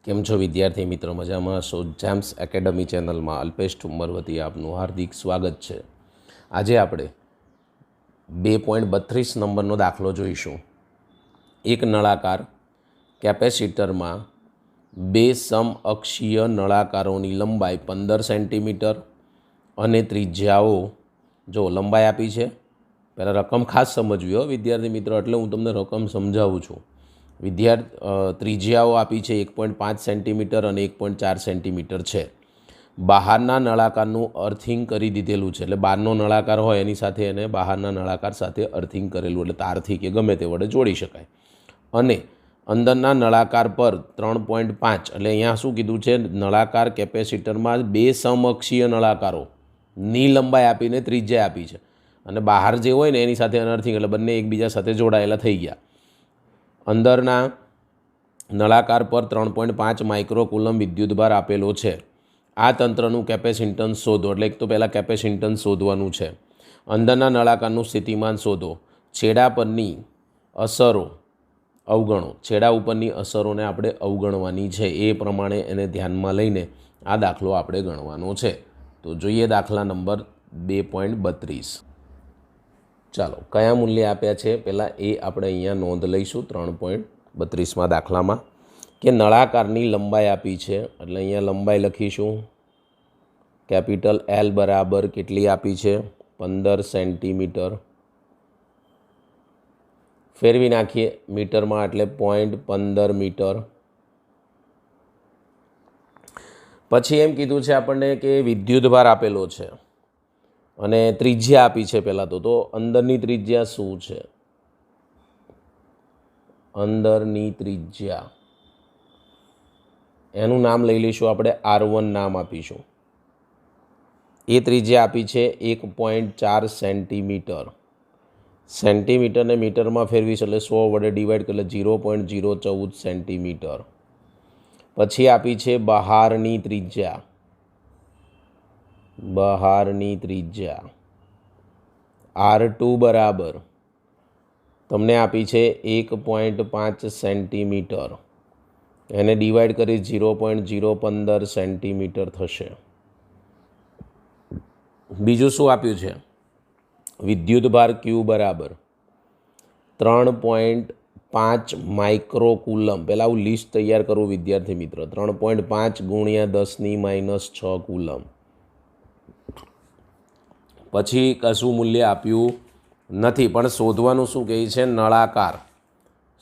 કેમ છો વિદ્યાર્થી મિત્રો? મજામાં છો? જેમ્સ એકેડમી ચેનલમાં અલ્પેશ ઠુમ્મર વતી આપનું હાર્દિક સ્વાગત છે. આજે આપણે 2.32 નંબરનો દાખલો જોઈશું. એક નળાકાર કેપેસિટરમાં બે સમઅક્ષીય નળાકારોની લંબાઈ 15 સેન્ટીમીટર અને ત્રિજ્યાઓ જો લંબાઈ આપી છે. પહેલાં રકમ ખાસ સમજવી હો વિદ્યાર્થી મિત્રો, એટલે હું તમને રકમ સમજાવું છું. ત્રિજ્યાઓ આપી છે 1.5 સેન્ટીમીટર અને 1.4 સેન્ટીમીટર છે. બહારના નળાકારનું અર્થિંગ કરી દીધેલું છે, એટલે બહારનો નળાકાર હોય એની સાથે એને બહારના નળાકાર સાથે અર્થિંગ કરેલું, એટલે તારથી કે ગમે તે વડે જોડી શકાય. અને અંદરના નળાકાર પર 3.5, એટલે અહીંયા શું કીધું છે, નળાકાર કેપેસિટરમાં બે સમઅક્ષીય નળાકારોની લંબાઈ આપીને ત્રિજ્યા આપી છે, અને બહાર જે હોય ને એની સાથે અનર્થિંગ, એટલે બંને એકબીજા સાથે જોડાયેલા થઈ ગયા. અંદરના નળાકાર પર 3.5 માઇક્રોકુલમ વિદ્યુતભાર આપેલો છે. આ તંત્રનું કેપેસિટન્સ શોધો, એટલે એક તો પહેલાં કેપેસિટન્સ શોધવાનું છે. અંદરના નળાકારનું સ્થિતિમાન શોધો. છેડા પરની અસરો અવગણો. છેડા ઉપરની અસરોને આપણે અવગણવાની છે, એ પ્રમાણે એને ધ્યાનમાં લઈને આ દાખલો આપણે ગણવાનો છે. તો જોઈએ દાખલા નંબર 2.32. ચાલો, કયા મૂલ્ય આપ્યા છે પહેલાં એ આપણે અહીંયા નોંધ લઈશું. 3.32માં દાખલામાં કે નળાકારની લંબાઈ આપી છે, એટલે અહીંયા લંબાઈ લખીશું. કેપિટલ એલ બરાબર કેટલી આપી છે? 15 સેન્ટીમીટર. ફેરવી નાખીએ મીટરમાં, એટલે 0.15 મીટર. પછી એમ કીધું છે આપણને કે વિદ્યુતભાર આપેલો છે અને ત્રિજ્યા આપી છે. પહેલાં તો અંદરની ત્રિજ્યા શું છે? અંદરની ત્રિજ્યા એનું નામ લઈ લઈશું આપણે, R1 નામ આપીશું. એ ત્રિજ્યા આપી છે 1.4 સેન્ટીમીટર. સેન્ટીમીટરને મીટરમાં ફેરવીશું એટલે 100 વડે ડિવાઈડ એટલે 0.014 સેન્ટીમીટર. પછી આપી છે બહારની ત્રિજ્યા. બહારની ત્રિજ્યા R2 બરાબર તમને આપી છે 1.5 સેન્ટીમીટર. એને ડિવાઈડ કરી 0.015 સેન્ટીમીટર થશે. બીજું શું આપ્યું છે? વિદ્યુતભાર Q બરાબર 3.5 માઇક્રોકુલમ. પહેલાં હું લિસ્ટ તૈયાર કરું વિદ્યાર્થી મિત્રો. 3.5 × 10 - 6 કુલમ. પછી કશું મૂલ્ય આપ્યું નથી, પણ શોધવાનું શું કહે છે? નળાકાર.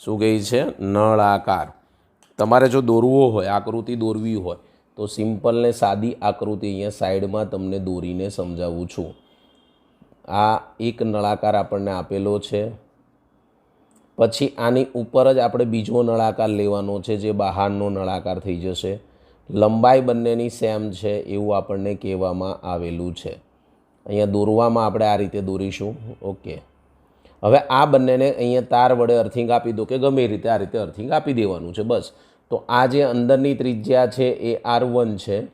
શું કહે છે? નળાકાર. તમારે જો દોરવો હોય, આકૃતિ દોરવી હોય તો સિમ્પલ ને સાદી આકૃતિ અહીંયા સાઈડમાં તમને દોરીને સમજાવું છું. આ એક નળાકાર આપણને આપેલો છે. પછી આની ઉપર જ આપણે બીજો નળાકાર લેવાનો છે, જે બહારનો નળાકાર થઈ જશે. લંબાઈ બંનેની સેમ છે એવું આપણને કહેવામાં આવેલું છે. અહીંયા દોરવામાં આપણે આ રીતે દોરીશું. ઓકે, હવે આ બંનેને અહીંયા તાર વડે અર્થિંગ આપી દો, કે ગમે રીતે આ રીતે અર્થિંગ આપી દેવાનું છે બસ. તો આ જે અંદરની ત્રિજ્યા છે એ R1 છે.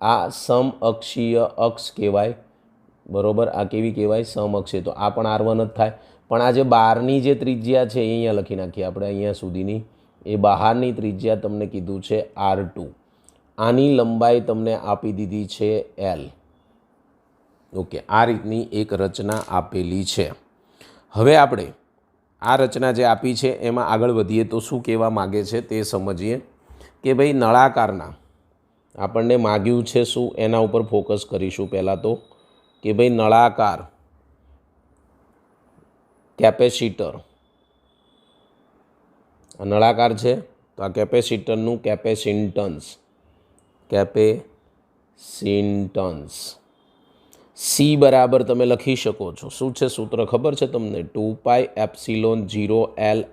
આ સમઅક્ષીય અક્ષ કહેવાય, બરાબર. આ કેવી કહેવાય? સમઅક્ષીય. તો આ પણ R1 જ થાય. પણ આ જે બહારની જે ત્રિજ્યા છે એ અહીંયા લખી નાખીએ આપણે, અહીંયા સુધીની. એ બહારની ત્રિજ્યા તમને કીધું છે R2. આની લંબાઈ તમને આપી દીધી છે L. ઓકે, આ રીતની એક રચના આપેલી છે. હવે આપણે આ રચના જે આપી છે એમાં આગળ વધીએ તો શું કહેવા માગે છે તે સમજીએ. કે ભાઈ નળાકારના આપણને માગ્યું છે શું, એના ઉપર ફોકસ કરીશું પહેલાં તો. કે ભાઈ નળાકાર કેપેસિટર, નળાકાર છે તો આ કેપેસિટરનું કેપેસિટન્સ C બરાબર તમે લખી શકો છો. શું છે સૂત્ર ખબર છે તમને? 2πε0L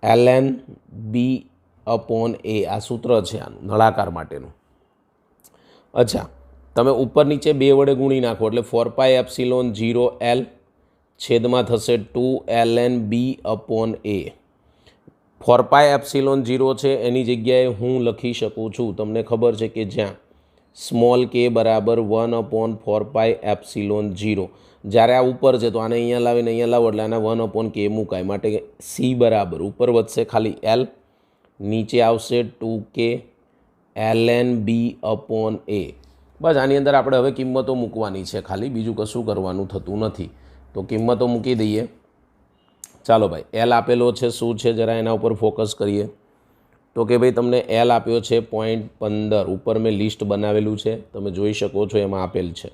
ln B/A. આ સૂત્ર છે આનું નળાકાર માટેનું. અચ્છા, તમે ઉપર નીચે 2 વડે ગુણી નાખો એટલે 4πε0L છેદમાં થશે 2 ln B/A. 4πε0 છે એની જગ્યાએ હું લખી શકું છું, તમને ખબર છે કે જ્યાં સ્મોલ k બરાબર 1/4πε0. જ્યારે આ ઉપર છે તો આને અહીંયા લાવીને અહીંયા લાવો એટલે આને 1/k મુકાય. માટે C બરાબર ઉપર વધશે ખાલી L નીચે આવશે 2k ln b upon a. બસ આની અંદર આપણે હવે કિંમતો મૂકવાની છે, ખાલી બીજું કશું કરવાનું થતું નથી. તો કિંમતો મૂકી દઈએ. ચાલો ભાઈ, એલ આપેલો છે, શું છે જરા એના ઉપર ફોકસ કરીએ. તો કે ભાઈ તમને એલ આપ્યો છે 0.15. ઉપર મેં લિસ્ટ બનાવેલું છે, તમે જોઈ શકો છો, એમાં આપેલ છે.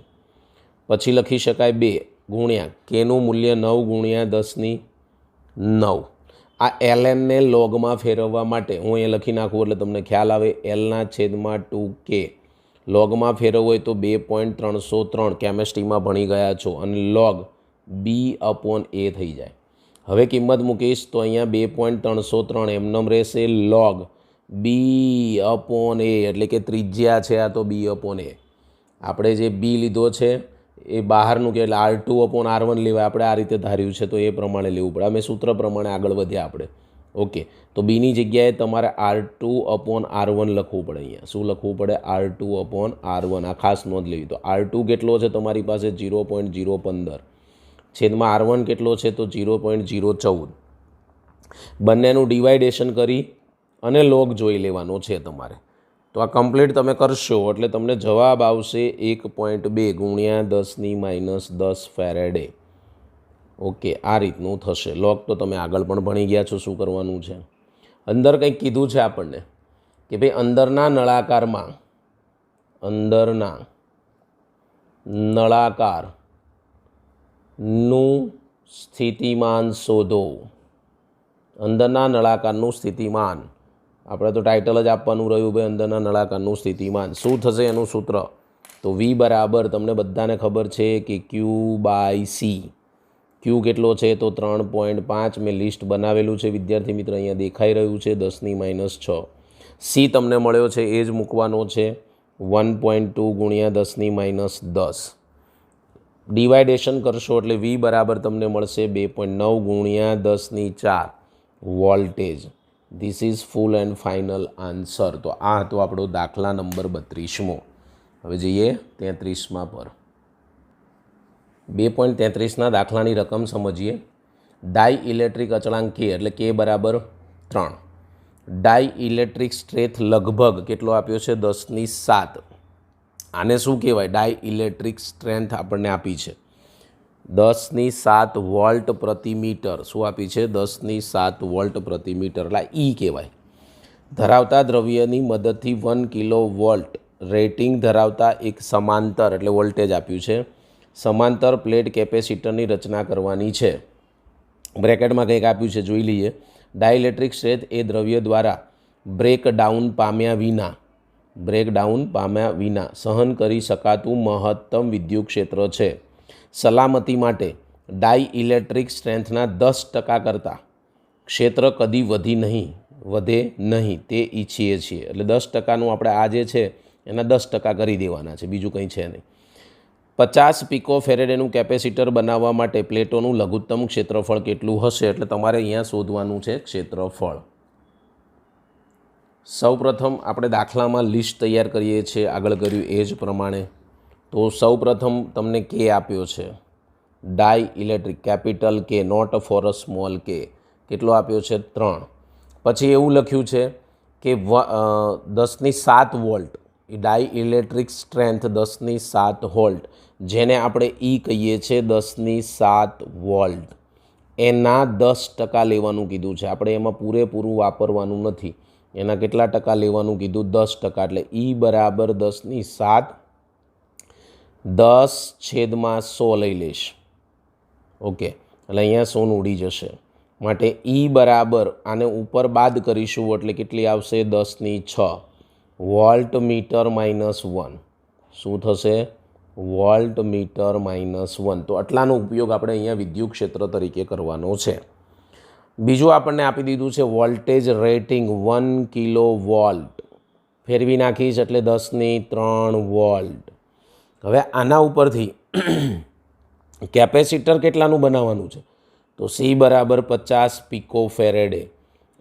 પછી લખી શકાય 2 ગુણ્યા કેનું મૂલ્ય 9 ગુણ્યા 10⁹. આ એલએનને લોગમાં ફેરવવા માટે હું અહીંયા લખી નાખું એટલે તમને ખ્યાલ આવે. એલના છેદમાં 2k લોગમાં ફેરવવું હોય તો 2.303 કેમેસ્ટ્રીમાં ભણી ગયા છો, અને લોગ b અપોન a થઈ જાય. હવે કિંમત મૂકીશ તો અહીંયા 2.303 એમનેમ રહેશે. લોગ b અપોન a એટલે કે ત્રિજ્યા છે આ તો b અપોન a. આપણે જે b લીધો છે એ બહારનું કે એટલે R2 અપોન R1 લેવાય. આપણે આ રીતે ધાર્યું છે તો એ પ્રમાણે લેવું પડે. અમે સૂત્ર પ્રમાણે આગળ વધ્યા આપણે. ઓકે, તો બીની જગ્યાએ તમારે R2 અપોન R1 લખવું પડે. અહીંયા શું લખવું પડે? R2 upon R1. આ ખાસ નોંધ લેવી. તો R2 કેટલો છે તમારી પાસે? 0.015 છેદમાં R1 કેટલો છે? તો 0.014. બંનેનું ડિવાઇડેશન કરી અને લોગ જોઈ લેવાનો છે તમારે. તો આ કમ્પ્લીટ તમે કરશો એટલે તમને જવાબ આવશે 1.2 ગુણ્યા 10⁻10 ફેરેડે. ઓકે, આ રીતનું થશે. લોગ તો તમે આગળ પણ ભણી ગયા છો શું કરવાનું છે. અંદર કંઈક કીધું છે આપણને કે ભાઈ અંદરના નળાકારનું સ્થિતિમાન શોધો. અંદરના નળાકારનું સ્થિતિમાન, આપણે તો ટાઇટલ જ આપવાનું રહ્યું ભાઈ, અંદરના નળાકારનું સ્થિતિમાન. શું થશે એનું સૂત્ર? તો v બરાબર તમને બધાને ખબર છે કે q/c. q કેટલો છે? તો 3.5. મેં લિસ્ટ બનાવેલું છે વિદ્યાર્થી મિત્ર, અહીંયા દેખાઈ રહ્યું છે 10⁻6. c તમને મળ્યો છે એ જ મૂકવાનો છે 1.2 ગુણ્યા 10⁻10. ડિવાઇડેશન કરશો એટલે v બરાબર તમને મળશે 2.9 ગુણ્યા 10⁴ voltage. This is full and final answer. તો આ હતો આપણો દાખલા નંબર 32મો. હવે જઈએ 33મા પર. 2.33ના દાખલાની રકમ સમજીએ. ડાઈ ઇલેક્ટ્રિક અચળાંક k એટલે k બરાબર 3. ડાઈ ઇલેક્ટ્રિક સ્ટ્રેન્થ લગભગ કેટલો આપ્યો છે? 10⁷. આને શું કહેવાય? ડાઈ ઇલેક્ટ્રિક સ્ટ્રેન્થ આપણને આપી છે 10⁷ વોલ્ટ પ્રતિ મીટર. શું આપી છે? 10⁷ વોલ્ટ પ્રતિ મીટર. એટલે ઈ કહેવાય. ધરાવતા દ્રવ્યની મદદથી 1 કિલોવોલ્ટ રેટિંગ ધરાવતા એક સમાંતર એટલે વોલ્ટેજ આપ્યું છે સમાંતર પ્લેટ કેપેસિટરની રચના કરવાની છે. બ્રેકેટમાં કંઈક આપ્યું છે, જોઈ લઈએ. ડાઇલેક્ટ્રિક સ્ટ્રેન્થ એ દ્રવ્ય દ્વારા બ્રેકડાઉન પામ્યા વિના સહન કરી શકાતું મહત્તમ વિદ્યુત ક્ષેત્ર છે. સલામતી માટે ડાઈ ઇલેક્ટ્રિક સ્ટ્રેન્થના 10% કરતાં ક્ષેત્ર કદી વધે નહીં તે ઈચ્છીએ છીએ. એટલે 10%નું આપણે આ જે છે એના 10% કરી દેવાના છે, બીજું કંઈ છે નહીં. 50 પિકો ફેરેડેનું કેપેસિટર બનાવવા માટે પ્લેટોનું લઘુત્તમ ક્ષેત્રફળ કેટલું હશે? એટલે તમારે અહીંયા શોધવાનું છે ક્ષેત્રફળ. સૌપ્રથમ આપણે દાખલામાં લિસ્ટ તૈયાર કરીએ છીએ, આગળ કર્યું એ જ પ્રમાણે. તો સૌપ્રથમ તમને કે આપ્યો છે ડાઈ ઇલેક્ટ્રિક કેપિટલ કે, નોટ ફોર અ સ્મોલ કે. કેટલો આપ્યો છે? 3. પછી એવું લખ્યું છે કે 10⁷ વોલ્ટ. એ ડાઈ ઇલેક્ટ્રિક સ્ટ્રેન્થ 10⁷ વોલ્ટ, જેને આપણે ઈ કહીએ છીએ 10⁷ વોલ્ટ, એના 10% લેવાનું કીધું છે. આપણે એમાં પૂરેપૂરું વાપરવાનું નથી. એના કેટલા ટકા લેવાનું કીધું? 10%. એટલે ઈ બરાબર 10⁷ 10/100 લઈ લઈશ. ઓકે, એટલે અહીંયા 100 ઉડી જશે. માટે ઈ બરાબર આને ઉપર બાદ કરીશું એટલે કેટલી આવશે? 10⁶ વોલ્ટ મીટર -1. શું થશે? Volt metre -1. તો આટલાનો ઉપયોગ આપણે અહીંયા વિદ્યુત ક્ષેત્ર તરીકે કરવાનો છે. બીજું આપણને આપી દીધું છે વોલ્ટેજ રેટિંગ 1 કિલોવોલ્ટ. ફેરવી નાખીશ એટલે 10⁻³ વોલ્ટ. હવે આના ઉપરથી કેપેસિટર કેટલાનું બનાવવાનું છે? તો સી બરાબર 50 પિકો ફેરેડે.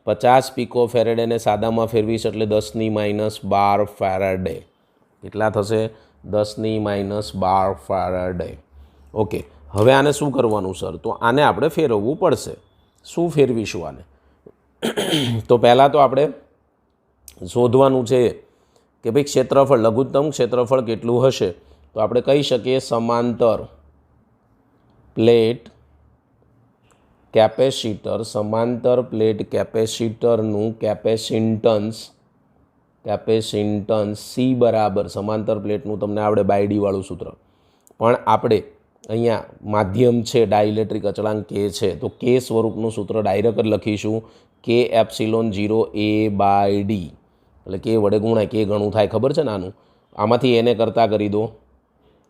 50 પિકો ફેરેડેને સાદામાં ફેરવીશ એટલે 10⁻12 ફેરેડે. કેટલા થશે? 10⁻12 ફેરેડે. ઓકે, હવે આને શું કરવાનું સર? તો આને આપણે ફેરવવું પડશે. શું ફેરવીશું આને? તો પહેલાં તો આપણે શોધવાનું છે કે ભાઈ ક્ષેત્રફળ, લઘુત્તમ ક્ષેત્રફળ કેટલું હશે. તો આપણે કહી શકીએ સમાંતર પ્લેટ કેપેસિટર, સમાંતર પ્લેટ કેપેસિટરનું કેપેસિટન્સ સી બરાબર, સમાંતર પ્લેટનું તમને આવડે બાયડીવાળું સૂત્ર, પણ આપણે અહીંયા માધ્યમ છે ડાઇલેક્ટ્રિક અચળાંક કે છે તો કે સ્વરૂપનું સૂત્ર ડાયરેક્ટ જ લખીશું કે એપ્સિલોન 0 એ બાય ડી, એટલે કે વડે ગુણાય, કે ઘણું થાય ખબર છે ને આનું, આમાંથી એને કરતાં કરી દો,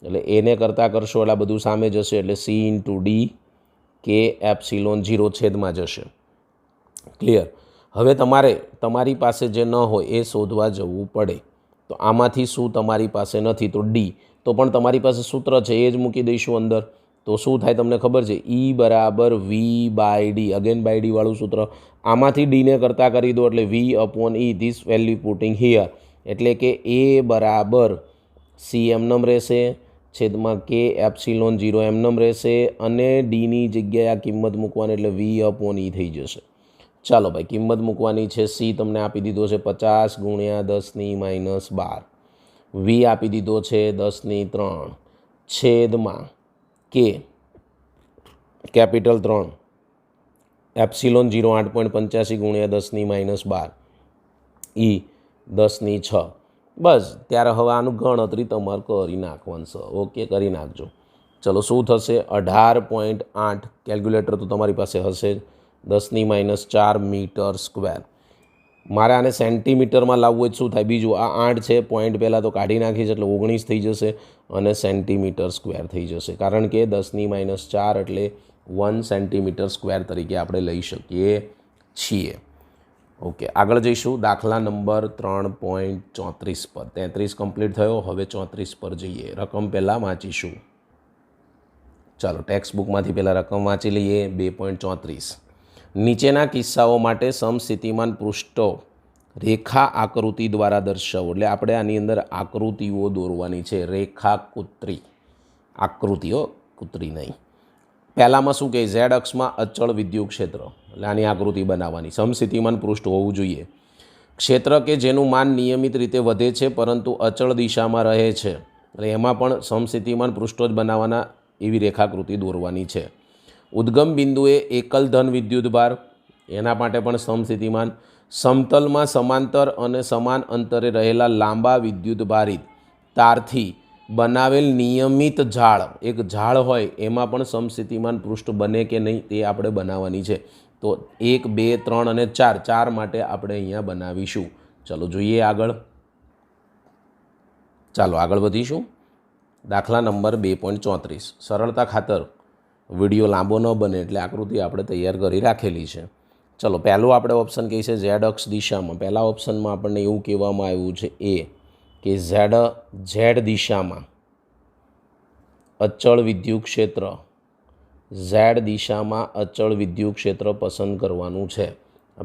એટલે એને કરતાં કરશો એટલે આ બધું સામે જશે, એટલે સી ઇન્ટુ ડી કે એપ્સિલોન 0 છેદમાં જશે. ક્લિયર. હવે તમારી પાસે જે ન હોય એ શોધવા જવું પડે. તો આમાંથી શું તમારી પાસે નથી તો ડી, તો પણ તમારી પાસે સૂત્ર છે એ જ મૂકી દઈશું અંદર. તો શું થાય તમને ખબર છે, ઈ બરાબર V by D, again by D વાળું સૂત્ર, આમાંથી ડીને કરતાં કરી દો એટલે V upon E, this value putting here, એટલે કે એ બરાબર સી એમનેમ રહેશે, છેદમાં કે એપ્સિલોન 0 એમનેમ રહેશે, અને ડીની જગ્યાએ આ કિંમત મૂકવાની એટલે વી અપોન ઈ થઈ જશે. ચાલો ભાઈ, કિંમત મૂકવાની છે. સી તમને આપી દીધો છે 50 ગુણ્યા 10⁻12, વી આપી દીધો છે 10⁻3 છેદમાં કે કેપિટલ 3 એપ્સિલોન 0 8.85 ગુણ્યા 10⁻12 ઈ 10⁻6. બસ ત્યારે હવે આનું ગણતરી તમારે કરી નાખવાનું છે. ઓકે, કરી નાખજો. ચલો શું થશે, 18.8, કેલ્ક્યુલેટર તો તમારી પાસે હશે જ, 10⁻4 મીટર સ્ક્વેર. મારે આને સેન્ટીમીટરમાં લાવવું હોય શું થાય, બીજું આ 8 છે, પોઈન્ટ પહેલાં તો કાઢી નાખીશ એટલે 19 થઈ જશે, અને સેન્ટીમીટર સ્ક્વેર થઈ જશે, કારણ કે 10⁻4 એટલે 1 સેન્ટીમીટર સ્ક્વેર તરીકે આપણે લઈ શકીએ છીએ. ઓકે, આગળ જઈશું દાખલા નંબર 3.34 પર. 33 કમ્પ્લીટ થયો, હવે 34 પર જઈએ. રકમ પહેલાં વાંચીશું. ચાલો ટેક્સ્ટ બુકમાંથી પહેલાં રકમ વાંચી લઈએ. 2.34. નીચેના કિસ્સાઓ માટે સમસ્થિતિમાન પૃષ્ઠો રેખા આકૃતિ દ્વારા દર્શાવો. એટલે આપણે આની અંદર આકૃતિઓ દોરવાની છે, રેખાકૃતિ, આકૃતિઓ, કૃતિ નહીં. પહેલામાં શું કહે, ઝેડ અક્ષમાં અચળ વિદ્યુત ક્ષેત્ર, એટલે આની આકૃતિ બનાવવાની. સમસ્થિતિમાન પૃષ્ઠ હોવું જોઈએ. ક્ષેત્ર કે જેનું માન નિયમિત રીતે વધે છે પરંતુ અચળ દિશામાં રહે છે, એટલે એમાં પણ સમસ્થિતિમાન પૃષ્ઠો જ બનાવવાના, એવી રેખાકૃતિ દોરવાની છે. ઉદ્ગમ બિંદુએ એકલ ધન વિદ્યુતભાર, એના માટે પણ સમસ્થિતિમાન. સમતલમાં સમાંતર અને સમાન અંતરે રહેલા લાંબા વિદ્યુતભારિત તારથી બનાવેલ નિયમિત ઝાડ, એક ઝાડ હોય એમાં પણ સમસ્થિતિમાન પૃષ્ઠ બને કે નહીં તે આપણે બનાવવાની છે. તો 1, 2, 3 અને 4, 4 માટે આપણે અહીંયા બનાવીશું. ચલો જોઈએ આગળ. ચાલો આગળ વધીશું. દાખલા નંબર 2.34. સરળતા ખાતર વિડીયો લાંબો ન બને એટલે આકૃતિ આપણે તૈયાર કરી રાખેલી છે. ચલો પહેલું આપણે ઓપ્શન કહીએ છે ઝેડ અક્ષ દિશામાં. પહેલા ઓપ્શનમાં આપણને એવું કહેવામાં આવ્યું છે કે ઝેડ દિશામાં અચળ વિદ્યુત ક્ષેત્ર, ઝેડ દિશામાં અચળ વિદ્યુત ક્ષેત્ર પસંદ કરવાનું છે.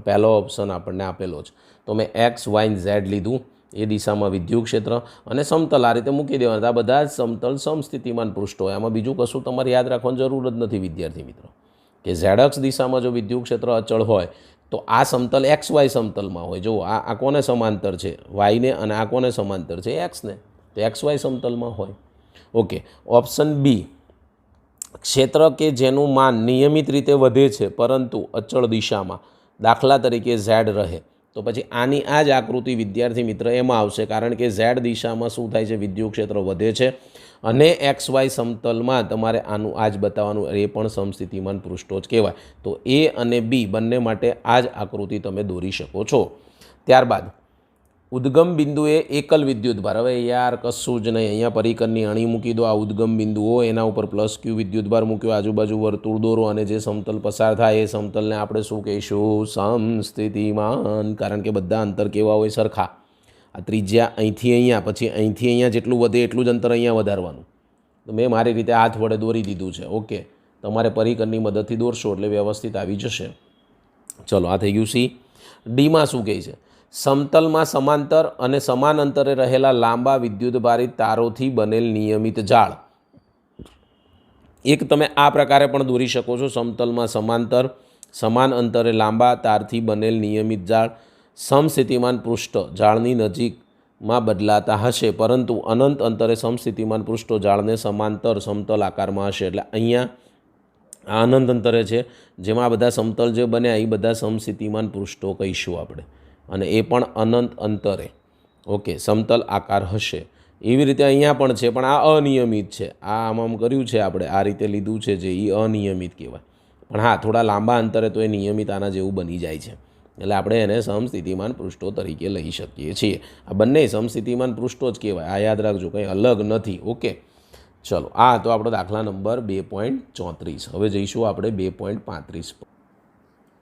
પહેલો ઓપ્શન આપણને આપેલો છે. તો મેં એક્સ, વાય, ઝેડ લીધું, એ દિશામાં વિદ્યુત ક્ષેત્ર, અને સમતલ આ રીતે મૂકી દેવાના. આ બધા જ સમતલ સમસ્થિતિમાન પૃષ્ઠો હોય, આમાં બીજું કશું તમારે યાદ રાખવાની જરૂર જ નથી વિદ્યાર્થી મિત્રો, કે ઝેડ અક્ષ દિશામાં જો વિદ્યુત ક્ષેત્ર અચળ હોય તો આ સમતલ એક્સ વાય સમતલમાં હોય. જો આ કોને સમાંતર છે, વાયને, અને આ કોને સમાંતર છે, એક્સને, તો એક્સ વાય સમતલમાં હોય. ઓકે, ઓપ્શન બી, ક્ષેત્ર કે જેનું માન નિયમિત રીતે વધે છે પરંતુ અચળ દિશામાં, દાખલા તરીકે ઝેડ રહે, તો પછી આની આ જ આકૃતિ વિદ્યાર્થી મિત્ર એમાં આવશે, કારણ કે ઝેડ દિશામાં શું થાય છે, વિદ્યુત ક્ષેત્ર વધે છે, અને એક્સ વાય સમતલમાં તમારે આનું આ જ બતાવવાનું, એ પણ સમસ્થિતિમાન પૃષ્ઠો જ કહેવાય. તો એ અને બી બંને માટે આ જ આકૃતિ તમે દોરી શકો છો. ત્યારબાદ ઉદ્ગમ બિંદુએ એકલ વિદ્યુતભાર. હવે યાર કશું જ નહીં, અહીંયા પરિકરની અણી મૂકી દો, આ ઉદ્ગમ બિંદુઓ, એના ઉપર +q વિદ્યુતભાર મૂક્યો, આજુબાજુ વર્તુળ દોરો, અને જે સમતલ પસાર થાય એ સમતલને આપણે શું કહીશું, સમસ્થિતિમાન, કારણ કે બધા અંતર કેવા હોય, સરખા. આ ત્રિજ્યા અહીંથી અહીંયા, પછી અહીંથી અહીંયા જેટલું વધે એટલું જ અંતર અહીંયા વધારવાનું. તો મેં મારી રીતે હાથ વડે દોરી દીધું છે. ઓકે, તમારે પરિકરની મદદથી દોરશો એટલે વ્યવસ્થિત આવી જશે. ચલો આ થઈ ગયું સી. ડીમાં શું કહે છે, સમતલમાં સમાંતર અને સમાન અંતરે રહેલા લાંબા વિદ્યુતભારિત તારોથી બનેલ નિયમિત જાળ. એક તમે આ પ્રકારે પણ દોરી શકો છો, સમતલમાં સમાંતર, સમાન અંતરે લાંબા તારથી બનેલ નિયમિત જાળ. સમસ્થિતિમાન પૃષ્ઠ ઝાડની નજીકમાં બદલાતા હશે, પરંતુ અનંત અંતરે સમસ્થિતિમાન પૃષ્ઠો ઝાડને સમાંતર સમતલ આકારમાં હશે. એટલે અહીંયા આ અનંત અંતરે છે, જેમાં આ બધા સમતલ જે બન્યા એ બધા સમસ્થિતિમાન પૃષ્ઠો કહીશું આપણે, અને એ પણ અનંત અંતરે ઓકે સમતલ આકાર હશે. એવી રીતે અહીંયા પણ છે, પણ આ અનિયમિત છે. આ આમ કર્યું છે આપણે, આ રીતે લીધું છે જે એ અનિયમિત કહેવાય. પણ હા, થોડા લાંબા અંતરે તો એ નિયમિત આના જેવું બની જાય છે. એટલે આપણે એને સમસ્થિતિમાન પૃષ્ઠો તરીકે લઈ શકીએ છીએ. આ બંને સમસ્થિતિમાન પૃષ્ઠો જ કહેવાય, આ યાદ રાખજો, કંઈ અલગ નથી. ઓકે, ચલો, આ તો આપણો દાખલા નંબર 2.34. હવે જઈશું આપણે 2.35 પર.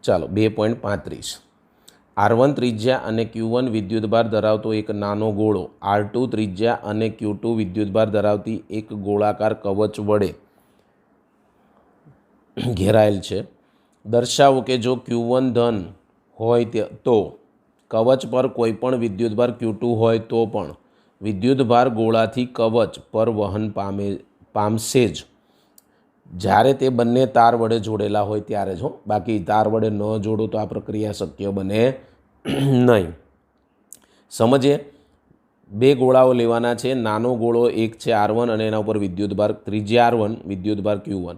ચાલો, 2.35. R1 ત્રિજ્યા અને Q1 વિદ્યુતભાર ધરાવતો એક નાનો ગોળો R2 ત્રિજ્યા અને Q2 વિદ્યુતભાર ધરાવતી એક ગોળાકાર કવચ વડે ઘેરાયેલ છે. દર્શાવો કે જો Q1 ધન હોય તો કવચ પર કોઈપણ વિદ્યુતભાર Q2 હોય તો પણ વિદ્યુતભાર ગોળાથી કવચ પર વહન પામશે જ જ્યારે તે બંને તાર વડે જોડેલા હોય ત્યારે જ. બાકી તાર વડે ન જોડો તો આ પ્રક્રિયા શક્ય બને નહીં. સમજીએ, બે ગોળાઓ લેવાના છે. નાનો ગોળો એક છે R1 અને એના ઉપર વિદ્યુતભાર ત્રિજ્યા R1, વિદ્યુતભાર Q1.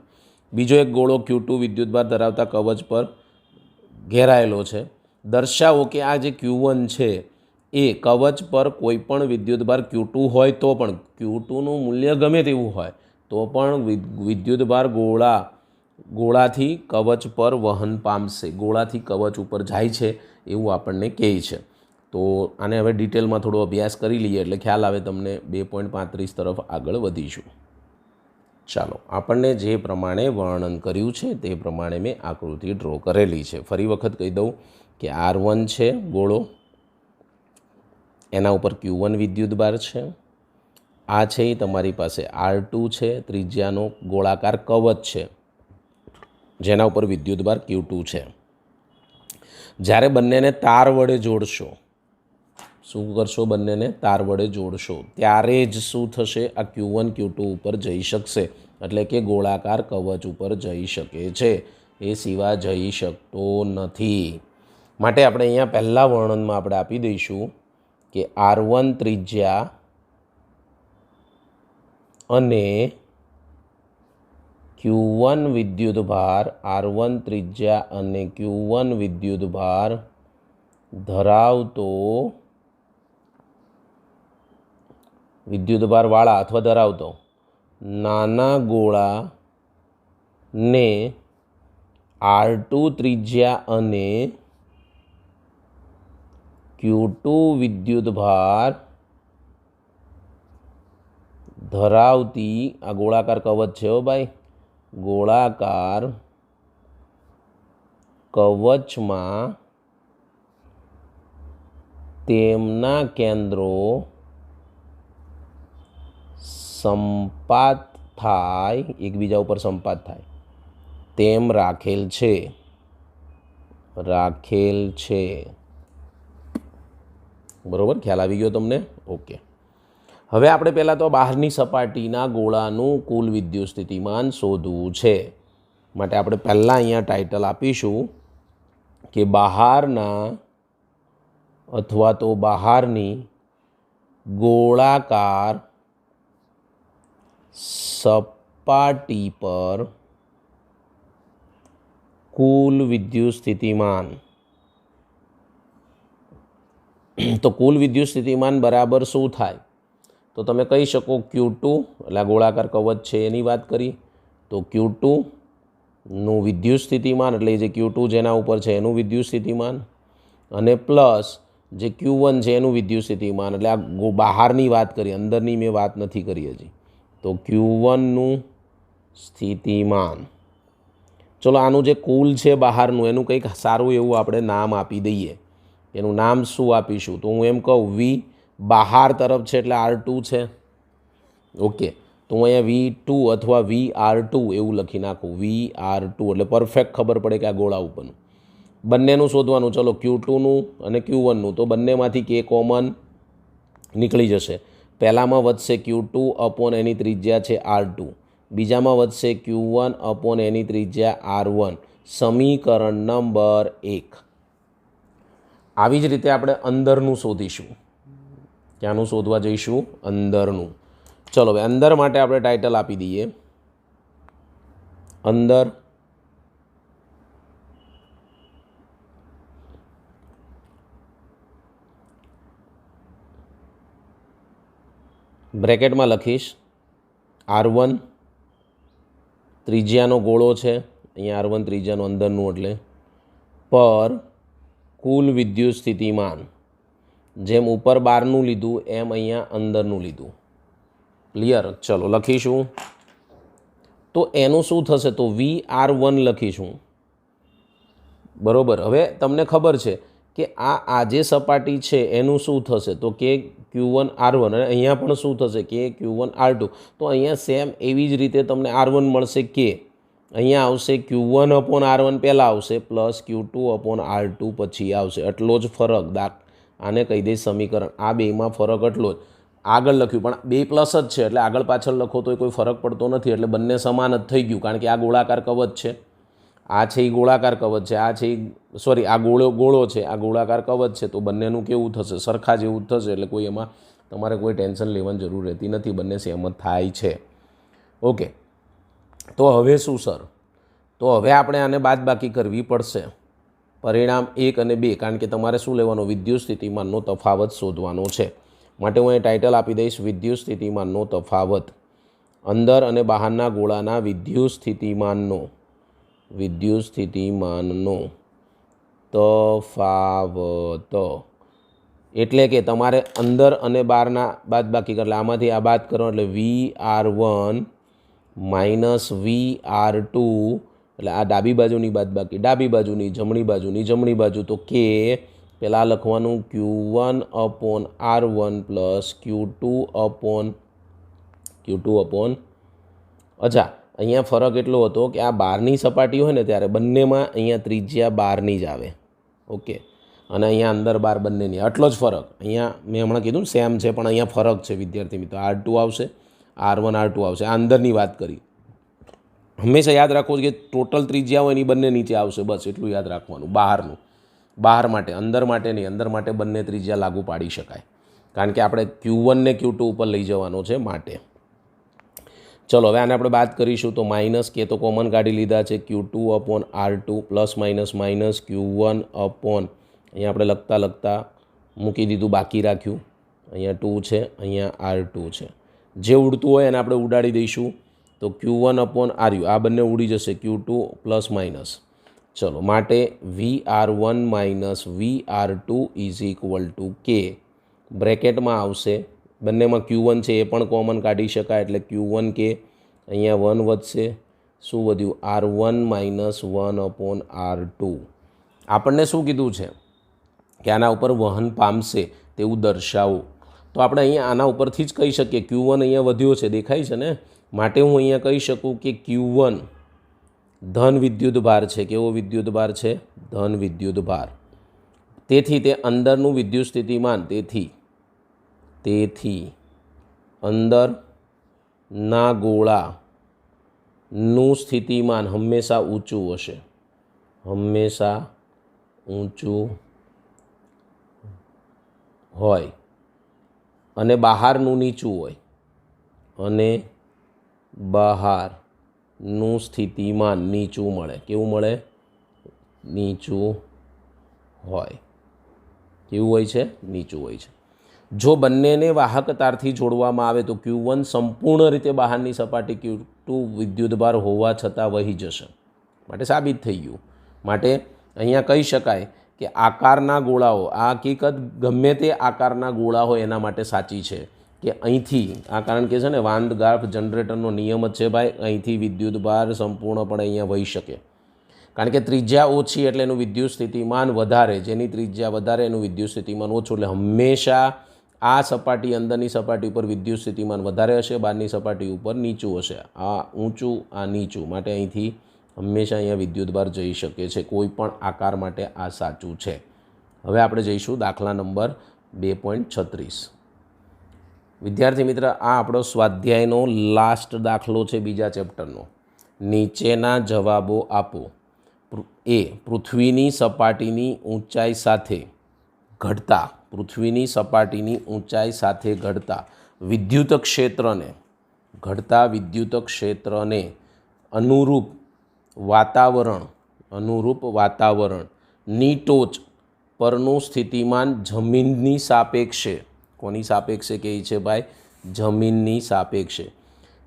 બીજો એક ગોળો Q2 વિદ્યુતભાર ધરાવતા કવચ પર ઘેરાયેલો છે. દર્શાવો કે આ જે Q1 છે એ કવચ પર કોઈપણ વિદ્યુતભાર Q2 હોય તો પણ Q2નું મૂલ્ય ગમે તેવું હોય તો પણ વિદ્યુતભાર ગોળાથી કવચ પર વહન પામશે. ગોળાથી કવચ ઉપર જાય છે એવું આપણને કહે છે. તો આને હવે ડિટેલમાં થોડો અભ્યાસ કરી લઈએ એટલે ખ્યાલ આવે તમને. 2.35 તરફ આગળ વધીશું. ચાલો, આપણને જે પ્રમાણે વર્ણન કર્યું છે તે પ્રમાણે મેં આકૃતિ ડ્રો કરેલી છે. ફરી વખત કહી દઉં કે R1 છે ગોળો, એના ઉપર Q1 વિદ્યુતભાર છે. આ છે એ તમારી પાસે R2 છે, ત્રિજ્યાનો ગોળાકાર કવચ છે જેના ઉપર વિદ્યુતભાર Q2 છે. જ્યારે બંનેને તાર વડે જોડશો, શું કરશો? બંનેને તાર વડે જોડશો ત્યારે જ શું થશે? આ Q1 Q2 ઉપર જઈ શકશે, એટલે કે ગોળાકાર કવચ ઉપર જઈ શકે છે, એ સિવાય જઈ શકતો નથી. માટે આપણે અહીંયા પહેલાં વર્ણનમાં આપણે આપી દઈશું કે R1 ત્રિજ્યા અને Q1 વિદ્યુતભાર, R1 ત્રિજ્યા અને Q1 વિદ્યુતભાર ધરાવતો વિદ્યુતભારવાળા અથવા ધરાવતો નાના ગોળાને R2 ત્રિજ્યા અને Q2 વિદ્યુતભાર ધરાવતી આ ગોળાકાર કવચ છે ભાઈ, ગોળાકાર કવચમાં તેમના કેન્દ્રો સંપાત થાય, એકબીજા ઉપર સંપાત થાય તેમ રાખેલ છે. બરાબર, ખ્યાલ આવી ગયો તમને? ઓકે. હવે આપણે પહેલાં તો બહારની સપાટીના ગોળાનું કુલ વિદ્યુત સ્થિતિમાન શોધવું છે. માટે આપણે પહેલાં અહીંયા ટાઇટલ આપીશું કે બહારના અથવા તો બહારની ગોળાકાર સપાટી પર કુલ વિદ્યુત સ્થિતિમાન. તો કુલ વિદ્યુત સ્થિતિમાન બરાબર શું થાય? તો તમે કહી શકો Q2, એટલે આ ગોળાકાર કવચ છે એની વાત કરી, તો Q2નું વિદ્યુત સ્થિતિમાન એટલે જે Q2 જેના ઉપર છે એનું વિદ્યુત સ્થિતિમાન, અને પ્લસ જે Q1 છે એનું વિદ્યુત સ્થિતિમાન. એટલે આ બહારની વાત કરી, અંદરની મેં વાત નથી કરી હજી. તો Q1નું સ્થિતિમાન. ચલો, આનું જે કુલ છે બહારનું એનું કંઈક સારું એવું આપણે નામ આપી દઈએ. એનું નામ શું આપીશું? તો હું એમ કહું V બહાર તરફ છે એટલે R2 છે. ઓકે, તો હું અહીંયા V2 અથવા VR2 એવું લખી નાખું. VR2 એટલે પરફેક્ટ ખબર પડે કે આ ગોળા ઉપરનું. બંનેનું શોધવાનું. ચલો, Q2નું અને Q1નું, તો બંનેમાંથી કે કોમન નીકળી જશે. પહેલામાં વધશે Q2 અપોન એની ત્રિજ્યા છે R2, બીજામાં વધશે Q1 અપોન એની ત્રિજ્યા R1. સમીકરણ નંબર 1. આવી જ રીતે આપણે અંદરનું શોધીશું. ક્યાંનું શોધવા જઈશું? અંદરનું. ચલો હવે અંદર માટે આપણે ટાઇટલ આપી દઈએ, અંદર બ્રેકેટમાં લખીશ R1 ત્રિજ્યાનો ગોળો છે, અહીંયા R1 ત્રિજ્યાનો અંદરનું એટલે પર કુલ વિદ્યુત સ્થિતિમાન, જેમ ઉપર બહારનું લીધું એમ અહીંયા અંદરનું લીધું. ક્લિયર? ચલો લખીશું. તો એનું શું થશે? તો VR1 લખીશું. બરાબર. હવે તમને ખબર છે કે આ જે સપાટી છે એનું શું થશે? તો કે Q1 R1, અને અહીંયા પણ શું થશે? કે Q1 R2. તો અહીંયા સેમ એવી જ રીતે તમને R1 મળશે કે અહીંયા આવશે Q1 અપોન R1 પહેલાં આવશે પ્લસ Q2 અપોન R2 પછી આવશે. એટલો જ ફરક. આને કહી દઈશ સમીકરણ. આ બેમાં ફરક એટલો જ. આગળ લખ્યું પણ બે પ્લસ જ છે એટલે આગળ પાછળ લખો તો કોઈ ફરક પડતો નથી, એટલે બંને સમાન જ થઈ ગયું. કારણ કે આ ગોળાકાર કવચ છે, આ છે એ ગોળાકાર કવચ છે, આ છે સોરી આ ગોળો છે, આ ગોળાકાર કવચ છે. તો બંનેનું કેવું થશે? સરખા જેવું જ થશે. એટલે કોઈ એમાં તમારે કોઈ ટેન્શન લેવાની જરૂર રહેતી નથી, બંને સેમ જ થાય છે. ઓકે. તો હવે શું સર? તો હવે આપણે આને બાદબાકી કરવી પડશે. પરિણામ 1 અને 2, કારણ કે તમારે શું લેવાનો? વિદ્યુત સ્થિતિમાનનો તફાવત શોધવાનો છે. માટે હું અહીં ટાઇટલ આપી દઈશ વિદ્યુત સ્થિતિમાનનો તફાવત. અંદર અને બહારના ગોળાના વિદ્યુત સ્થિતિમાનનો તફાવત. એટલે કે તમારે અંદર અને બહારના બાદબાકી એટલે આમાંથી આ બાદ કરો એટલે VR1 માઇનસ VR2, એટલે આ ડાબી બાજુની બાદબાકી ડાબી બાજુની, જમણી બાજુની જમણી બાજુ. તો કે પહેલાં લખવાનું Q1 upon R1 plus Q2 upon અચ્છા અહીંયા ફરક એટલો હતો કે આ બહારની સપાટી હોય ને ત્યારે બંનેમાં અહીંયા ત્રિજ્યા બહારની જ આવે. ઓકે. અને અહીંયા અંદર બહાર બંનેની આટલો જ ફરક. અહીંયા મેં હમણાં કીધું સેમ છે પણ અહીંયા ફરક છે વિદ્યાર્થી મિત્રો. R2 આવશે, R1 R2 આવશે. આ અંદરની વાત કરી. હંમેશા યાદ રાખવું કે ટોટલ ત્રિજ્યા હોય એની બંને નીચે આવશે, બસ એટલું યાદ રાખવાનું. બહાર માટે, અંદર માટે નહીં. અંદર માટે બંને ત્રિજ્યા લાગુ પાડી શકાય, કારણ કે આપણે Q1 ને Q2 ઉપર લઈ જવાનો છે માટે. ચલો હવે આને આપણે બાદ કરીશું. તો માઇનસ કે તો કોમન કાઢી લીધા છે, Q2 upon R2 plus minus Q1 upon અહીંયા આપણે લખતા મૂકી દીધું, બાકી રાખ્યું. અહીંયા 2 છે, અહીંયા R2 છે. જે ઉડતું હોય એને આપણે ઉડાડી દઈશું. તો Q1 અપોન RU આ બંને ઉડી જશે, Q2 પ્લસ માઇનસ. ચલો માટે VR1 minus VR2 is equal to કે બ્રેકેટમાં આવશે. બંનેમાં Q1 છે એ પણ કોમન કાઢી શકાય એટલે Q1 કે અહીંયા 1 વધશે. શું વધ્યું? R1 minus 1 upon R2. આપણને શું કીધું છે કે આના ઉપર વહન પામશે તેવું દર્શાવો. તો આપણે અહીંયા આના ઉપરથી જ કહી શકીએ Q1 અહીંયા વધ્યો છે, દેખાય છે ને. માટે હું અહીંયા કહી શકું કે Q1 ધન વિદ્યુત ભાર છે. કેવો વિદ્યુત ભાર છે? ધન વિદ્યુત ભાર. તેથી તે અંદરનું વિદ્યુત સ્થિતિમાન, તેથી અંદરના ગોળાનું સ્થિતિમાન હંમેશા ઊંચું હશે, હંમેશા ઊંચું હોય, અને બહારનું નીચું હોય, અને બહારનું સ્થિતિમાન નીચું મળે. કેવું મળે? નીચું હોય. કેવું હોય છે? નીચું હોય છે. જો બંનેને વાહક તારથી જોડવામાં આવે તો Q1 સંપૂર્ણ રીતે બહારની સપાટી Q2 વિદ્યુતભાર હોવા છતાં વહી જશે. માટે સાબિત થઈ ગયું. માટે અહીંયા કહી શકાય કે આકારના ગોળાઓ, આ હકીકત ગમે તે આકારના ગોળા હોય એના માટે સાચી છે કે અહીંથી આ, કારણ કે છે ને વાન ડ ગ્રાફ જનરેટરનો નિયમ જ છે ભાઈ, અહીંથી વિદ્યુતભાર સંપૂર્ણપણે અહીંયા વહી શકે. કારણ કે ત્રિજ્યા ઓછી એટલે એનું વિદ્યુત સ્થિતિમાન વધારે, જેની ત્રિજ્યા વધારે એનું વિદ્યુત સ્થિતિમાન ઓછું. એટલે હંમેશા આ સપાટી, અંદરની સપાટી ઉપર વિદ્યુત સ્થિતિમાન વધારે હશે, બહારની સપાટી ઉપર નીચું હશે. આ ઊંચું, આ નીચું. માટે અહીંથી હંમેશા અહીંયા વિદ્યુતભાર જઈ શકે છે. કોઈ પણ આકાર માટે આ સાચું છે. હવે આપણે જઈશું દાખલા નંબર 2.36. વિદ્યાર્થી મિત્ર, આ આપણો સ્વાધ્યાયનો લાસ્ટ દાખલો છે બીજા ચેપ્ટરનો. નીચેના જવાબો આપો. એ પૃથ્વીની સપાટીની ઊંચાઈ સાથે ઘટતા પૃથ્વીની સપાટીની ઊંચાઈ સાથે ઘટતા વિદ્યુત ક્ષેત્રને અનુરૂપ વાતાવરણની ટોચ પરનું સ્થિતિમાન જમીનની સાપેક્ષે કોની સાપેક્ષે કહે છે ભાઈ? જમીનની સાપેક્ષે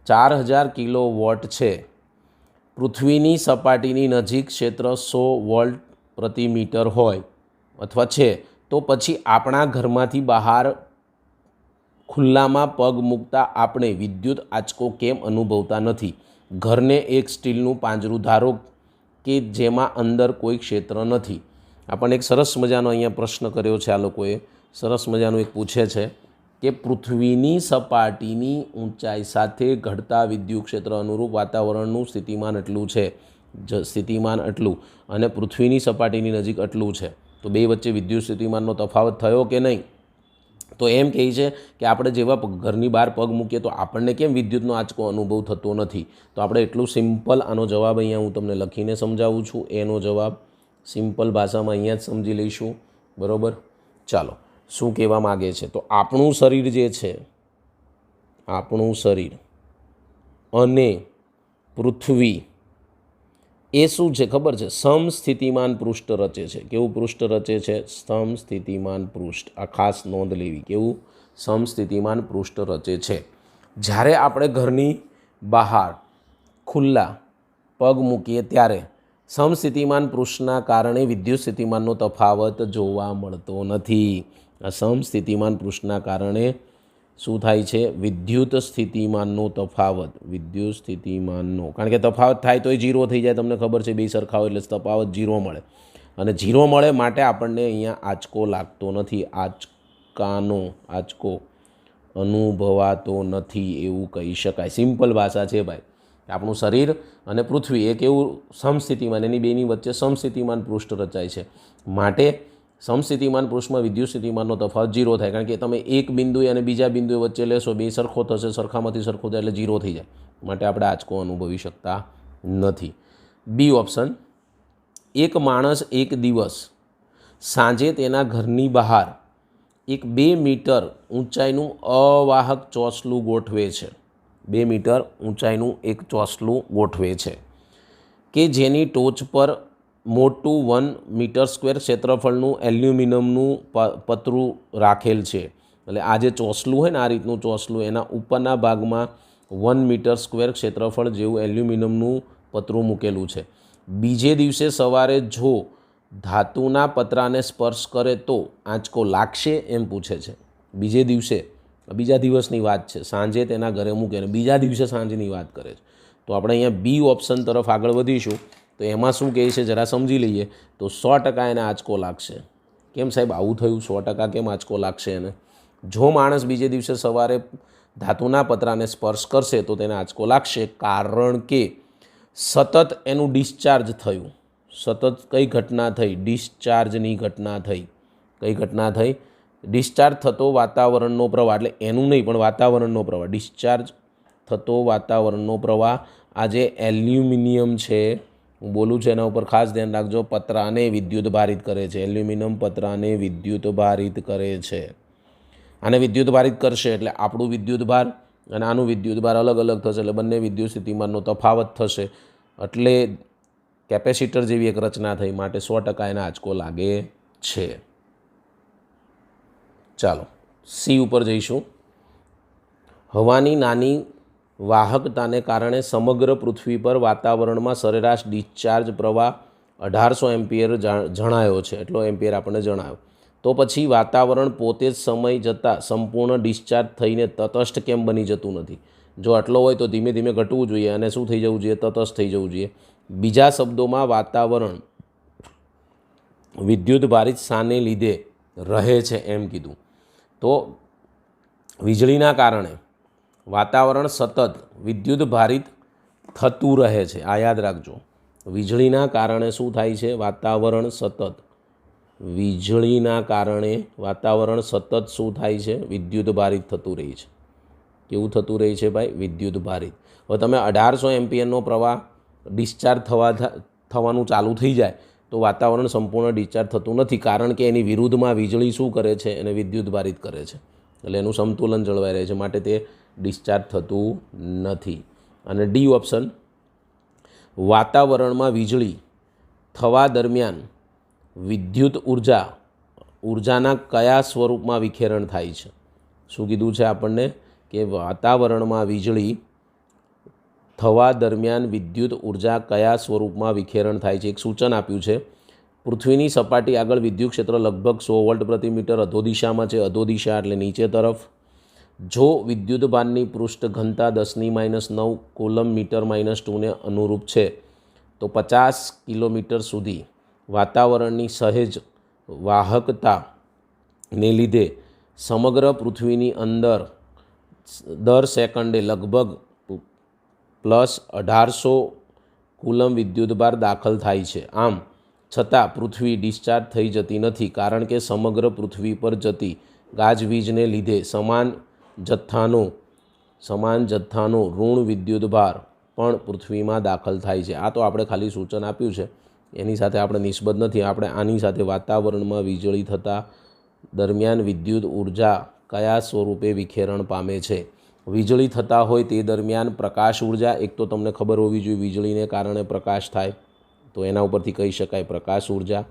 4000 કિલોવોટ છે. પૃથ્વીની સપાટીની નજીક ક્ષેત્ર 100 વોલ્ટ પ્રતિ મીટર હોય અથવા છે તો પછી આપણા ઘરમાંથી બહાર ખુલ્લામાં પગ મૂકતા આપણે વિદ્યુત આંચકો કેમ અનુભવતા નથી? ઘરને એક સ્ટીલનું પાંજરું ધારો કે જેમાં અંદર કોઈ ક્ષેત્ર નથી. આપણને એક સરસ મજાનો અહીંયા પ્રશ્ન કર્યો છે. આ લોકોએ સરસ મજાનું એક પૂછે છે કે પૃથ્વીની સપાટીની ઊંચાઈ સાથે ઘટતા વિદ્યુત ક્ષેત્ર અનુરૂપ વાતાવરણનું સ્થિતિમાન એટલું છે, સ્થિતિમાન એટલું, અને પૃથ્વીની સપાટીની નજીક એટલું છે, તો બે વચ્ચે વિદ્યુત સ્થિતિમાનનો તફાવત થયો કે નહીં? તો એમ કહે છે કે આપણે જેવા ઘરની બહાર પગ મૂકીએ તો આપણને કેમ વિદ્યુતનો આંચકો અનુભવ થતો નથી? તો આપણે એટલું સિમ્પલ આનો જવાબ અહીંયા હું તમને લખીને સમજાવું છું. એનો જવાબ સિમ્પલ ભાષામાં અહીંયા જ સમજી લઈશું. બરાબર? ચાલો, શું કહેવા માગે છે? તો આપણું શરીર જે છે, આપણું શરીર અને પૃથ્વી એ શું છે ખબર છે? સમસ્થિતિમાન પૃષ્ઠ રચે છે. કેવું પૃષ્ઠ રચે છે? સમસ્થિતિમાન પૃષ્ઠ. આ ખાસ નોંધ લેવી. કેવું? સમસ્થિતિમાન પૃષ્ઠ રચે છે. જ્યારે આપણે ઘરની બહાર ખુલ્લા પગ મૂકીએ ત્યારે સમસ્થિતિમાન પૃષ્ઠના કારણે વિદ્યુત સ્થિતિમાનનો તફાવત જોવા મળતો નથી. આ સમસ્થિતિમાન પૃષ્ઠના કારણે શું થાય છે? વિદ્યુત સ્થિતિમાનનો તફાવત, વિદ્યુત સ્થિતિમાનનો, કારણ કે તફાવત થાય તો એ 0 થઈ જાય. તમને ખબર છે, બે સરખા હોય એટલે તફાવત 0 મળે, અને 0 મળે માટે આપણને અહીંયા આંચકો લાગતો નથી, આંચકો અનુભવાતો નથી એવું કહી શકાય. સિમ્પલ ભાષા છે ભાઈ. આપણું શરીર અને પૃથ્વી એક એવું સમસ્થિતિમાન, એની બેની વચ્ચે સમસ્થિતિમાન પૃષ્ઠ રચાય છે. માટે સમસ્થિતિમાન પૃષ્ઠમાં વિદ્યુત સ્થિતિમાનનો તફાવત 0 થાય, કારણ કે તમે એક બિંદુ અને બીજા બિંદુ વચ્ચે લેશો, બે સરખો થશે, સરખામાંથી સરખો થાય એટલે 0 થઈ જાય. માટે આપણે આંચકો અનુભવી શકતા નથી. બી ઓપ્શન, એક માણસ એક દિવસ સાંજે તેના ઘરની બહાર એક 2 મીટર ઊંચાઈનું અવાહક ચોસલું ગોઠવે છે. 2 મીટર ઊંચાઈનું એક ચોસલું ગોઠવે છે કે જેની ટોચ પર મોટું 1 મીટર સ્ક્વેર ક્ષેત્રફળનું એલ્યુમિનિયમનું પતરું રાખેલ છે. એટલે આ જે ચોસલું હોય ને, આ રીતનું ચોસલું, એના ઉપરના ભાગમાં 1 મીટર સ્ક્વેર ક્ષેત્રફળ જેવું એલ્યુમિનિયમનું પતરું મૂકેલું છે. બીજે દિવસે સવારે જો ધાતુના પતરાને સ્પર્શ કરે તો આંચકો લાગશે એમ પૂછે છે. બીજે દિવસે, બીજા દિવસની વાત છે, સાંજે તેના ઘરે મૂકે ને બીજા દિવસે સાંજની વાત કરે છે. તો આપણે અહીંયા બી ઓપ્શન તરફ આગળ વધીશું. તો એમાં શું કહે છે જરા સમજી લઈએ. તો 100% એને આંચકો લાગશે. કેમ સાહેબ આવું થયું? 100% કેમ આંચકો લાગશે એને? જો માણસ બીજે દિવસે સવારે ધાતુના પતરાને સ્પર્શ કરશે તો તેને આંચકો લાગશે, કારણ કે સતત એનું ડિસ્ચાર્જ થયું. સતત કઈ ઘટના થઈ? ડિસ્ચાર્જની ઘટના થઈ. કઈ ઘટના થઈ? ડિસ્ચાર્જ થતો વાતાવરણનો પ્રવાહ, એટલે એનું નહીં પણ વાતાવરણનો પ્રવાહ, ડિસ્ચાર્જ થતો વાતાવરણનો પ્રવાહ. આ જે એલ્યુમિનિયમ છે, હું બોલું છું એના ઉપર ખાસ ધ્યાન રાખજો, પતરાને વિદ્યુત ભારિત કરે છે. એલ્યુમિનિયમ પતરાને વિદ્યુત ભારિત કરે છે. આને વિદ્યુત ભારિત કરશે એટલે આપણું વિદ્યુત ભાર અને આનું વિદ્યુત ભાર અલગ અલગ થશે, એટલે બંને વિદ્યુત સ્થિતિમાનનો તફાવત થશે, એટલે કેપેસિટર જેવી એક રચના થઈ. માટે 100% એને આંચકો લાગે છે. ચાલો, સી ઉપર જઈશું. હવાની નાની વાહકતાને કારણે સમગ્ર પૃથ્વી પર વાતાવરણમાં સરેરાશ ડિસ્ચાર્જ પ્રવાહ 1800 એમ્પિયર જણાયો છે. એટલો એમ્પિયર આપણને જણાયો. તો પછી વાતાવરણ પોતે જ સમય જતાં સંપૂર્ણ ડિસ્ચાર્જ થઈને તટસ્થ કેમ બની જતું નથી? જો આટલો હોય તો ધીમે ધીમે ઘટવું જોઈએ અને શું થઈ જવું જોઈએ? તટસ્થ થઈ જવું જોઈએ. બીજા શબ્દોમાં વાતાવરણ વિદ્યુત ભારિત શાને લીધે રહે છે એમ કીધું. તો વીજળીના કારણે વાતાવરણ સતત વિદ્યુત ભારિત થતું રહે છે. આ યાદ રાખજો. વીજળીના કારણે શું થાય છે? વાતાવરણ સતત, વીજળીના કારણે વાતાવરણ સતત શું થાય છે? વિદ્યુત ભારિત થતું રહે છે. કેવું થતું રહે છે ભાઈ? વિદ્યુત ભારિત. હવે તમે 1800 એમ્પિયરનો પ્રવાહ ડિસ્ચાર્જ થવાનું ચાલુ થઈ જાય તો વાતાવરણ સંપૂર્ણ ડિસ્ચાર્જ થતું નથી, કારણ કે એની વિરુદ્ધમાં વીજળી શું કરે છે, એને વિદ્યુત ભારિત કરે છે, એટલે એનું સંતુલન જળવાઈ રહે છે, માટે તે ડિસ્ચાર્જ થતું નથી. અને ડી ઓપ્શન, વાતાવરણમાં વીજળી થવા દરમિયાન વિદ્યુત ઉર્જાના કયા સ્વરૂપમાં વિખેરણ થાય છે. શું કીધું છે આપણને કે વાતાવરણમાં વીજળી થવા દરમિયાન વિદ્યુત ઉર્જા કયા સ્વરૂપમાં વિખેરણ થાય છે. એક સૂચન આપ્યું છે, પૃથ્વીની સપાટી આગળ વિદ્યુત ક્ષેત્ર લગભગ 100 વોલ્ટ પ્રતિ મીટર અધોદિશામાં છે. અધોદિશા એટલે નીચે તરફ. જો વિદ્યુતભારની પૃષ્ઠ ઘનતા 10⁻⁹ કુલમ મીટર-2 ને અનુરૂપ છે, તો 50 કિલોમીટર સુધી વાતાવરણની સહેજ વાહકતાને લીધે સમગ્ર પૃથ્વીની અંદર દર સેકન્ડે લગભગ +1800 કુલમ વિદ્યુતભાર દાખલ થાય છે. આમ છતાં પૃથ્વી ડિસ્ચાર્જ થઈ જતી નથી, કારણ કે સમગ્ર પૃથ્વી પર જતી ગાજવીજને લીધે સમાન જથ્થાનો ઋણ વિદ્યુતભાર પણ પૃથ્વીમાં દાખલ થાય છે. આ તો આપણે ખાલી સૂચન આપ્યું છે, એની સાથે આપણે નિસ્બત નથી. આપણે આની સાથે વાતાવરણમાં વીજળી થતા દરમિયાન વિદ્યુત ઉર્જા કયા સ્વરૂપે વિખેરણ પામે છે. વીજળી થતા હોય તે દરમિયાન પ્રકાશ ઉર્જા, એક તો તમને ખબર હોવી જોઈએ વીજળીને કારણે પ્રકાશ થાય, તો એના ઉપરથી કહી શકાય પ્રકાશ ઉર્જા.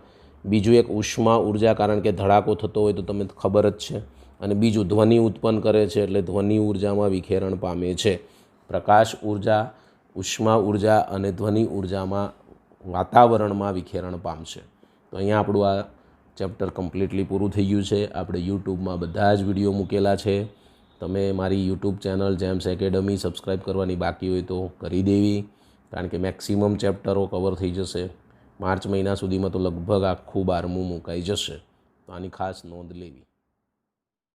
બીજું એક ઉષ્મા ઉર્જા, કારણ કે ધડાકો થતો હોય તો તમને ખબર જ છે. અને બીજું ધ્વનિ ઉત્પન્ન કરે છે, એટલે ધ્વનિ ઉર્જામાં વિખેરણ પામે છે. પ્રકાશ ઉર્જા, ઉષ્મા ઉર્જા અને ધ્વનિ ઉર્જામાં વાતાવરણમાં વિખેરણ પામશે. તો અહીંયા આપણું આ ચેપ્ટર કમ્પ્લીટલી પૂરું થઈ ગયું છે. આપણે યુટ્યુબમાં બધા જ વિડીયો મૂકેલા છે. તમે મારી YouTube channel James academy subscribe કરવાની બાકી હોય તો કરી દેવી, કારણ કે મેક્સિમમ ચેપ્ટરો કવર થઈ જશે. માર્ચ મહિના સુધીમાં તો લગભગ આખું 12મું મુકાઈ જશે, તો આની ખાસ નોંધ લેવી.